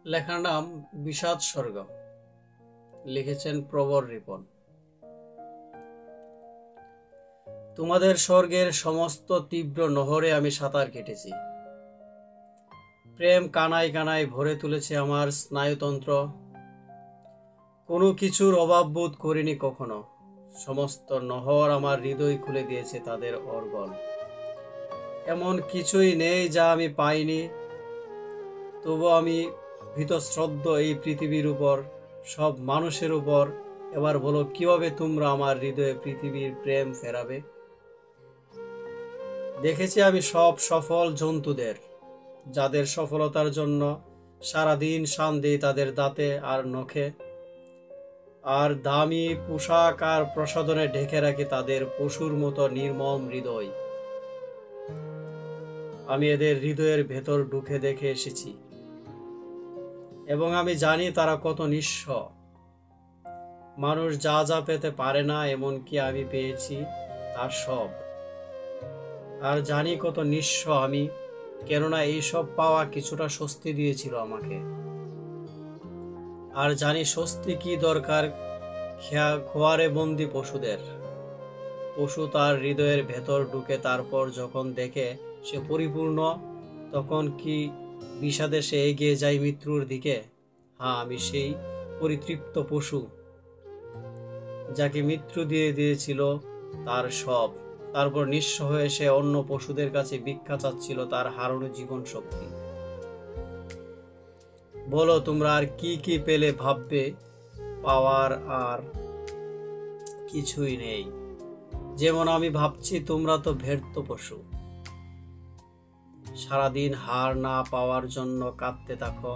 লেখার নাম বিষাদ স্বর্গ, লিখেছেন প্রবর রিপন। তোমাদের স্বর্গের সমস্ত তীব্র নহরে আমি সাঁতার কেটেছি। প্রেম কানায় কানায় ভরে তুলেছে আমার স্নায়ুতন্ত্র। কোনো কিছুর অভাব বোধ করিনি কখনো। সমস্ত নহর আমার হৃদয় খুলে দিয়েছে তাদের অর্গল। এমন কিছুই নেই যা আমি পাইনি। তবু আমি ভীতশ্রদ্ধ এই পৃথিবীর উপর, সব মানুষের উপর। এবার বলো, কিভাবে তোমরা আমার হৃদয়ে পৃথিবীর প্রেম ফেরাবে? দেখেছি আমি সব সফল জন্তুদের, যাদের সফলতার জন্য সারাদিন শান দেই তাদের দাঁতে আর নখে, আর দামি পোশাক আর প্রসাধনে ঢেকে রাখি তাদের পশুর মতো নির্মম হৃদয়। আমি এদের হৃদয়ের ভেতর ঢুকে দেখে এসেছি এবং আমি জানি তারা কত নিঃস্ব। মানুষ যা যা পেতে পারে না, এমনকি আমি পেয়েছি তার সব। আর জানি কত নিঃস্ব আমি, কেননা এইসব পাওয়া কিছুটা স্বস্তি দিয়েছিল আমাকে। আর জানি স্বস্তি কি দরকার খোয়ারে বন্দি পশুদের। পশু তার হৃদয়ের ভেতর ঢুকে তারপর যখন দেখে সে পরিপূর্ণ, তখন কি বিষাদে সে এগিয়ে যায় মৃত্যুর দিকে। হ্যাঁ, আমি সেই পরিতৃপ্ত পশু যাকে মৃত্যু দিয়ে দিয়েছিল তার সব। তারপর নিঃস্ব হয়ে সে অন্য পশুদের কাছে ভিক্ষা চাচ্ছিল তার হারানো জীবন শক্তি। বলো, তোমরা আর কি কি পেলে ভাববে পাওয়ার আর কিছুই নেই। যেমন আমি ভাবছি, তোমরা তো ব্যর্থ পশু। সারাদিন হার না পাওয়ার জন্য কাঁদতে থাকো,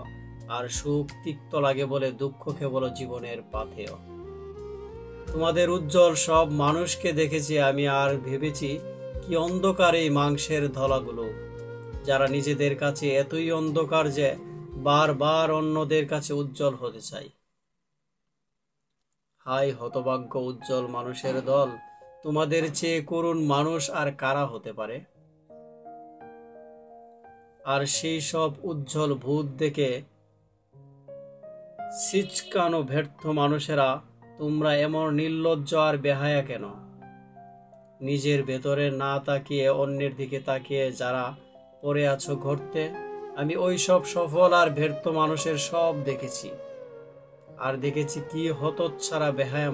আর সুখ তিক্ত লাগে বলে দুঃখকে বলো জীবনের পাথেয়। তোমাদের উজ্জ্বল সব মানুষকে দেখেছি আমি, আর ভেবেছি কি অন্ধকার এই মাংসের ধলাগুলো, যারা নিজেদের কাছে এতই অন্ধকার যে বারবার অন্যদের কাছে উজ্জ্বল হতে চাই। হায় হতভাগ্য উজ্জ্বল মানুষের দল, তোমাদের চেয়ে করুণ মানুষ আর কারা হতে পারে? আর সেই সব উজ্জ্বল ভূত দেখে সিচকানো ব্যর্থ মানুষেরা, তোমরা এমন নির্লজ্জ আর বেহায়া কেন? নিজের ভেতরে না তাকিয়ে অন্যের দিকে তাকিয়ে যারা পড়ে আছো ঘরতে, আমি ওই সব সফল আর ব্যর্থ মানুষের সব দেখেছি। আর দেখেছি কি হতচ্ছাড়া বেহায়া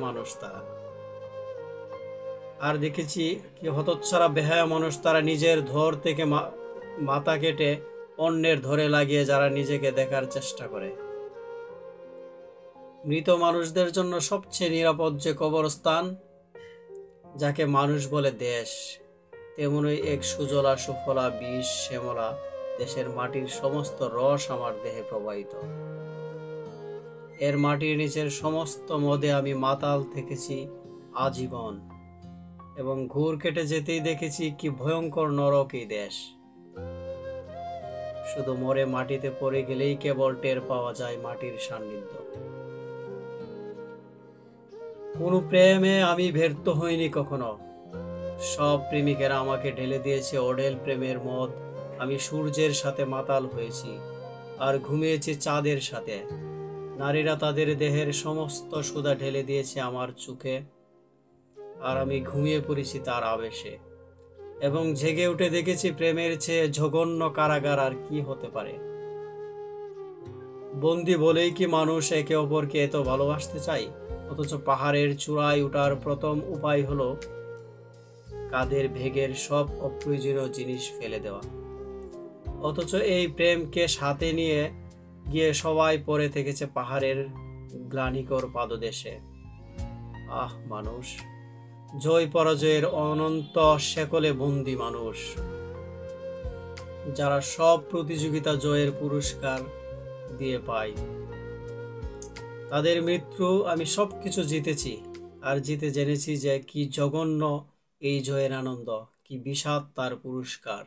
মানুষ তারা। নিজের ধর থেকে মাথা কেটে অন্যের ধরে লাগিয়ে যারা নিজেকে দেখার চেষ্টা করে। মৃত মানুষদের জন্য সবচেয়ে নিরাপদ যে কবরস্থান, যাকে মানুষ বলে দেশ, তেমনই এক সুজলা সুফলা বিষ শ্যামলা দেশের মাটির সমস্ত রস আমার দেহে প্রবাহিত। এর মাটির নিচের সমস্ত মদে আমি মাতাল থেকেছি আজীবন, এবং ঘুর কেটে যেতেই দেখেছি কি ভয়ঙ্কর নরক এই দেশ। শুধু মরে মাটিতে পড়ে গেলেই কেবল টের পাওয়া যায় মাটির সান্নিধ্য। কোনো প্রেমে আমি ব্যর্থ হইনি কখনো। সব প্রেমিকেরা আমাকে ঢেলে দিয়েছে অঢেল প্রেমের মদ। আমি সূর্যের সাথে মাতাল হয়েছি আর ঘুমিয়েছি চাঁদের সাথে। নারীরা তাদের দেহের সমস্ত সুধা ঢেলে দিয়েছে আমার চোখে, আর আমি ঘুমিয়ে পড়েছি তার আবেশে। এবং জেগে উঠে দেখেছি প্রেমের চেয়ে জঘন্য কারাগার আর কি হতে পারে। বন্দি বলেই কি মানুষ একে অপরকে এত ভালোবাসতে চাই? অথচ পাহাড়ের চূড়ায় ওঠার প্রথম উপায় হলো কাঁধের ভেগের সব অপ্রয়োজনীয় জিনিস ফেলে দেওয়া। অথচ এই প্রেমকে সাথে নিয়ে গিয়ে সবাই পড়ে থেকেছে পাহাড়ের গ্লানিকর পাদদেশে। আহ মানুষ, জয় পরাজয়ের অনন্ত শেকলে বন্দী মানুষ, যারা সব প্রতিযোগিতা জয়ের পুরস্কার দিয়ে পায়। তাদের মৃত্যু আমি সবকিছু জিতেছি, আর জিতে জেনেছি যে কি জঘন্য এই জয়ের আনন্দ, কি বিষাদ তার পুরস্কার।